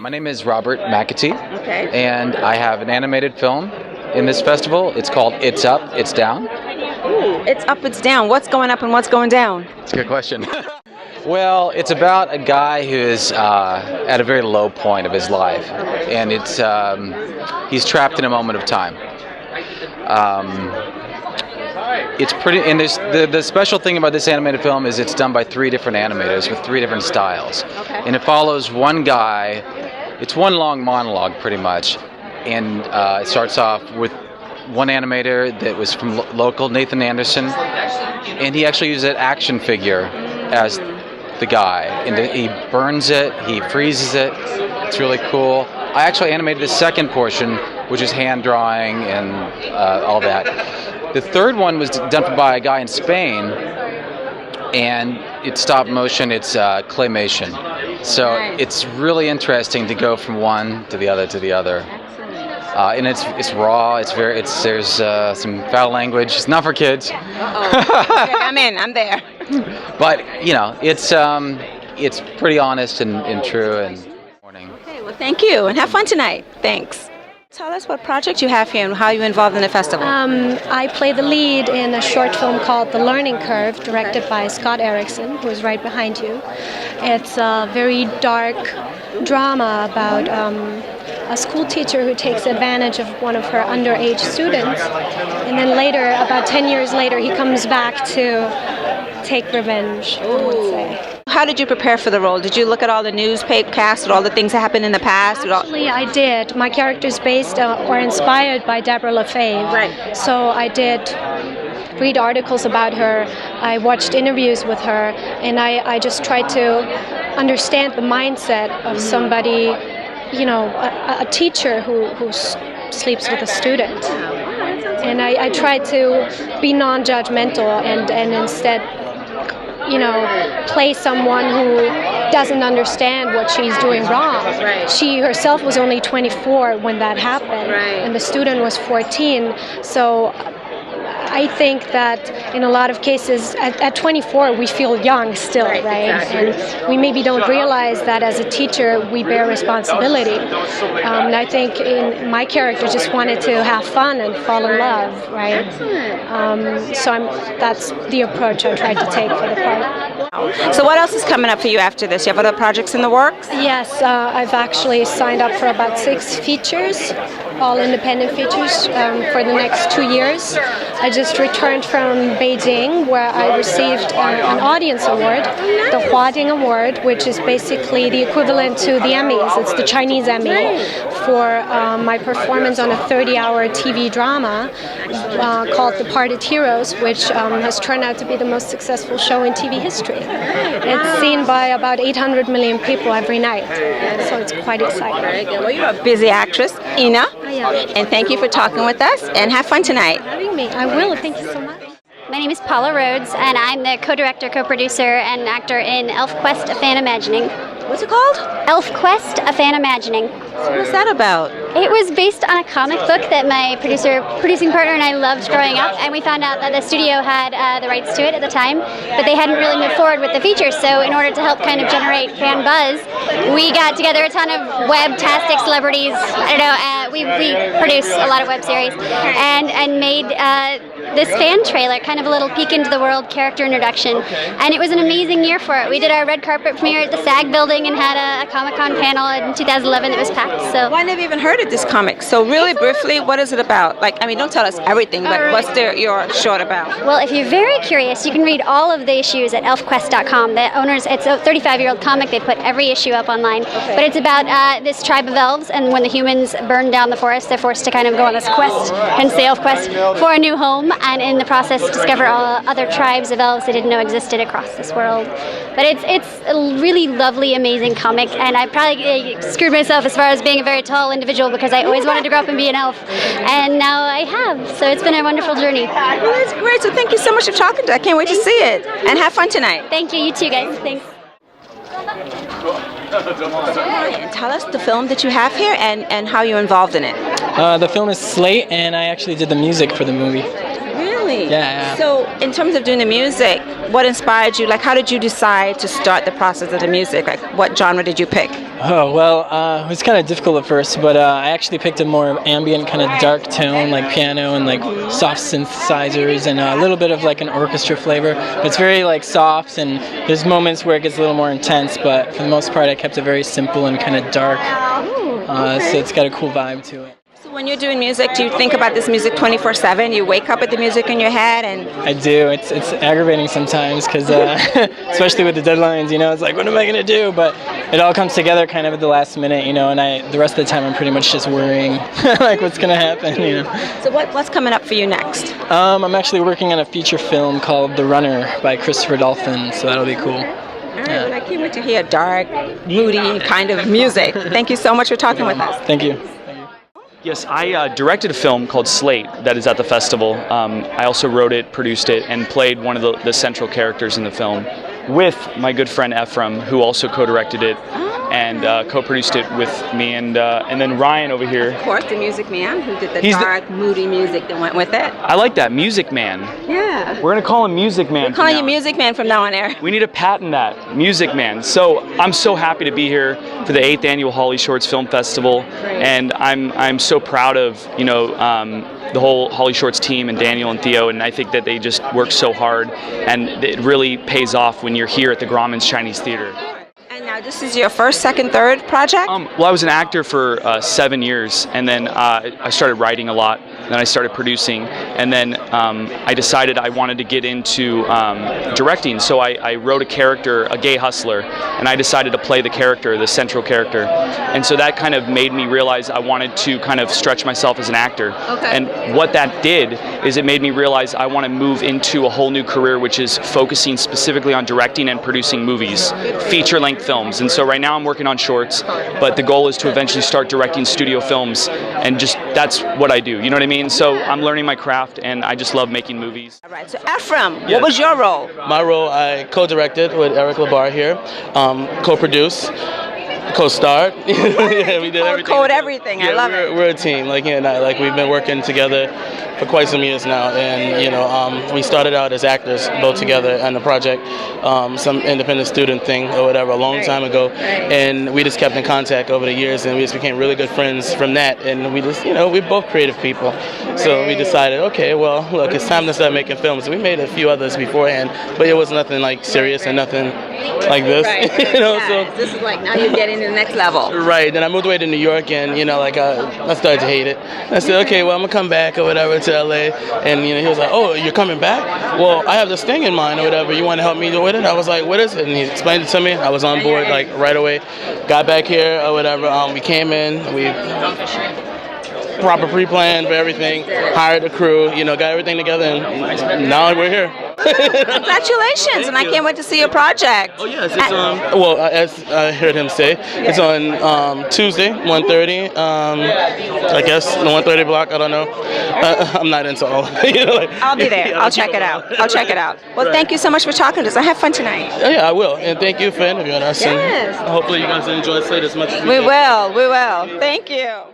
My name is Robert McAtee, Okay. and I have an animated film in this festival. It's called It's Up, It's Down. Ooh, it's up, it's down. What's going up and what's going down? It's a good question. Well, it's about a guy who is at a very low point of his life, and he's trapped in a moment of time. It's pretty, and the special thing about this animated film is it's done by 3 different animators with 3 different styles. Okay. And it follows one guy. It's one long monologue, pretty much, and it starts off with one animator that was from local, Nathan Anderson, and he actually used an action figure as the guy, and he burns it, he freezes it. It's really cool. I actually animated the second portion, which is hand drawing and all that. The third one was done by a guy in Spain, and it's stop motion, it's claymation. So Nice. it's really interesting to go from one to the other to the other. And it's raw. There's some foul language. It's not for kids. Okay, I'm in. I'm there. But it's pretty honest and true and morning. Okay, well, thank you, and have fun tonight. Thanks. Tell us what project you have here and how you're involved in the festival. I play the lead in a short film called The Learning Curve, directed by Scott Erickson, who is right behind you. It's a very dark drama about a school teacher who takes advantage of one of her underage students. And then later, about 10 years later, he comes back to take revenge, I would say. How did you prepare for the role? Did you look at all the newspaper casts with all the things that happened in the past? Actually, I did. My character is based or inspired by Deborah LaFave. Right. So I did read articles about her. I watched interviews with her, and I just tried to understand the mindset of somebody, a teacher who sleeps with a student. And I tried to be non-judgmental and instead play someone who doesn't understand what she's doing wrong. Right. She herself was only 24 when that happened, and the student was 14. So I think that in a lot of cases, at 24, we feel young still, right? Exactly. And we maybe don't realize that as a teacher, we bear responsibility. And I think in my character just wanted to have fun and fall in love, right? That's the approach I tried to take for the part. So what else is coming up for you after this? You have other projects in the works? Yes, I've actually signed up for about 6 features, all independent features, for the next 2 years. I just returned from Beijing, where I received an audience award, the Huading Award, which is basically the equivalent to the Emmys. It's the Chinese Emmy for my performance on a 30-hour TV drama called The Parted Heroes, which has turned out to be the most successful show in TV history. It's seen by about 800 million people every night, so it's quite exciting. Very good. Well, you're a busy actress, Ina, I am. and thank you for talking with us, and have fun tonight. Having me. I will. Thank you so much. My name is Paula Rhodes, and I'm the co-director, co-producer, and actor in Elf Quest: A Fan Imagining. What's it called? Elf Quest: A Fan Imagining. What's that about? It was based on a comic book that my producing partner and I loved growing up, and we found out that the studio had the rights to it at the time, but they hadn't really moved forward with the feature. So in order to help kind of generate fan buzz, we got together a ton of web-tastic celebrities. I don't know, we produce a lot of web series, and made this fan trailer, kind of a little peek into the world character introduction, and it was an amazing year for it. We did our red carpet premiere at the SAG building and had a Comic-Con panel in 2011 that was packed. So Well, I never even heard of this comic. So really briefly, what is it about? Don't tell us everything, but what's your short about? Well, if you're very curious, you can read all of the issues at elfquest.com. The owners, it's a 35-year-old comic. They put every issue up online. But it's about this tribe of elves, and when the humans burn down the forest, they're forced to kind of go on this quest, hence the elf quest, for a new home, and in the process discover all other tribes of elves they didn't know existed across this world. But it's a really lovely, amazing comic, and I probably screwed myself as far as being a very tall individual because I always wanted to grow up and be an elf, and now I have. So it's been a wonderful journey. Well, that's great. So thank you so much for talking to us. I can't wait to see it. And have fun tonight. Thank you. You too, guys. Thanks. And tell us the film that you have here and how you're involved in it. The film is Slate, and I actually did the music for the movie. Really? Really? Yeah. So, in terms of doing the music, what inspired you? Like, how did you decide to start the process of the music? Like, what genre did you pick? Oh, well, it was kind of difficult at first, but I actually picked a more ambient, kind of dark tone, like piano and like soft synthesizers and a little bit of like an orchestra flavor. But it's very like soft, and there's moments where it gets a little more intense, but for the most part I kept it very simple and kind of dark. So it's got a cool vibe to it. So when you're doing music, do you think about this music 24/7? You wake up with the music in your head and... I do. It's aggravating sometimes because, especially with the deadlines, it's like, what am I going to do? But it all comes together kind of at the last minute, and the rest of the time I'm pretty much just worrying, like what's going to happen, So what's coming up for you next? I'm actually working on a feature film called The Runner by Christopher Dolphin, so that'll be cool. All right, well, I can't wait to hear dark, moody kind of music. Thank you so much for talking with us. Thank you. Yes, I directed a film called Slate that is at the festival. I also wrote it, produced it, and played one of the central characters in the film with my good friend Ephraim, who also co-directed it and co-produced it with me, and then Ryan over here. Of course, the Music Man, who did the dark, moody music that went with it. I like that, Music Man. Yeah. We're gonna call him Music Man. We're calling you Music Man from now on air. We need to patent that, Music Man. So I'm so happy to be here for the 8th Annual HollyShorts Film Festival, and I'm so proud of the whole HollyShorts team and Daniel and Theo, and I think that they just work so hard, and it really pays off when you're here at the Grauman's Chinese Theater. And now this is your first, second, third project? Well, I was an actor for 7 years, and then I started writing a lot, then I started producing, and then I decided I wanted to get into directing, so I wrote a character, a gay hustler, and I decided to play the character, the central character, and so that kind of made me realize I wanted to kind of stretch myself as an actor. Okay. And what that did is it made me realize I want to move into a whole new career, which is focusing specifically on directing and producing movies, feature-length films. And so right now I'm working on shorts, but the goal is to eventually start directing studio films, and just that's what I do, you know what I mean? So I'm learning my craft, and I just love making movies. All right, so Ephraim, what was your role? My role, I co-directed with Eric Labar here, co-produced, co-starred. Yeah, we did everything. Code everything. Yeah, I love it. We're a team. Like he and I, like we've been working together for quite some years now, and we started out as actors both together on the project, some independent student thing or whatever a long time ago, and we just kept in contact over the years, and we just became really good friends from that, and we just we're both creative people, so we decided, okay, well look, it's time to start making films. We made a few others beforehand, but it was nothing like serious and nothing like this. So this is like now you're getting to the next level. Right. Then I moved away to New York, and I started to hate it. I said, okay, well I'm gonna come back or whatever to LA, and he was like, oh, you're coming back? Well, I have this thing in mind or whatever. You want to help me with it? I was like, what is it? And he explained it to me. I was on board like right away. Got back here or whatever. We came in. We proper pre-plan for everything. Hired a crew. Got everything together, and now we're here. Congratulations, and I can't wait to see your project. Oh yes, it's well, as I heard him say, it's on Tuesday, 1:30. I guess the 1:30 block. I don't know. I'm not into all. I'll be there. I'll check it out. Well, thank you so much for talking to us. I have fun tonight. Oh, yeah, I will, and thank you for interviewing us. Yes. And hopefully you guys enjoy Slate as much as we did. We will. Thank you.